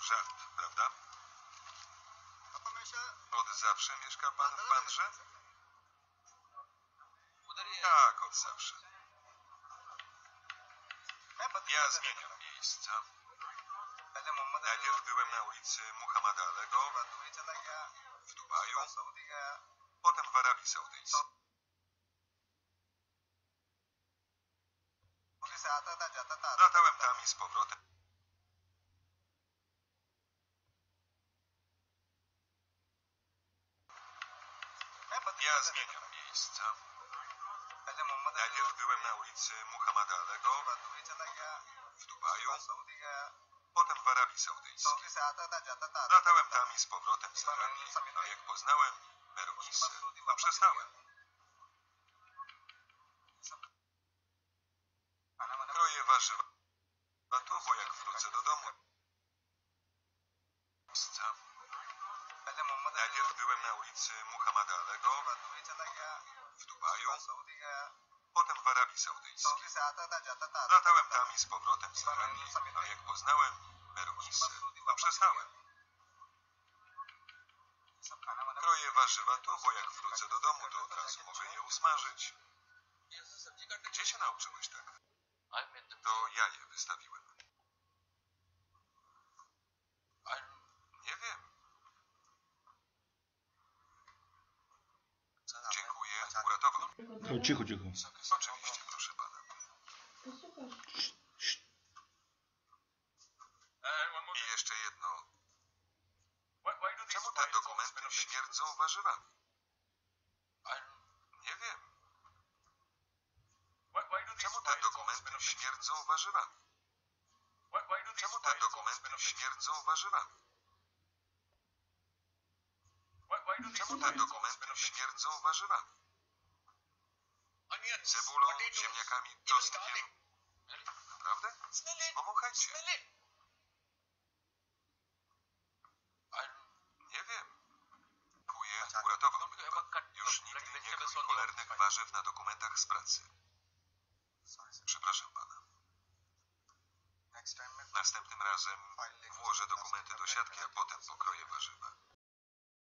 żart, prawda? Od zawsze mieszka pan w Bandrze? Tak, od zawsze. Ja zmieniam miejsca. Najpierw byłem na ulicy Muhammada Alego w Dubaju, potem w Arabii Saudyjskiej. Latałem tam i z powrotem. Ja zmieniam miejsca. Najpierw byłem na ulicy Muhammada Alego w Dubaju, potem w Arabii Saudyjskiej. Latałem tam i z powrotem z Arabii, ale jak poznałem Merwisę, to przestałem. Kroję warzywa tu, bo jak wrócę do domu. Najpierw byłem na ulicy Muhammada Alego w Dubaju, potem w Arabii Saudyjskiej. Latałem tam i z powrotem z Arabii, ale jak poznałem Merwisę, to przestałem. Kroję warzywa tu, bo jak wrócę do domu, to od razu mogę je usmażyć. Gdzie się nauczyłeś tak? To ja je wystawiłem. Nie wiem. Dziękuję, uratował mnie. O, cicho, cicho. Oczywiście, proszę pana. I jeszcze jedno. Czemu te dokumenty śmierdzą warzywami? Nie wiem. Czemu te dokumenty śmierdzą warzywami? Czemu te dokumenty śmierdzą warzywami? Czemu te dokumenty śmierdzą warzywami? Cebulą, ziemniakami, czosnkiem. Naprawdę? Powąchajcie. Nie wiem. Dziękuję, uratował mnie pan. Już nigdy nie krój cholernych warzyw na dokumentach z pracy. Przepraszam pana. Następnym razem włożę dokumenty do siatki, a potem pokroję warzywa.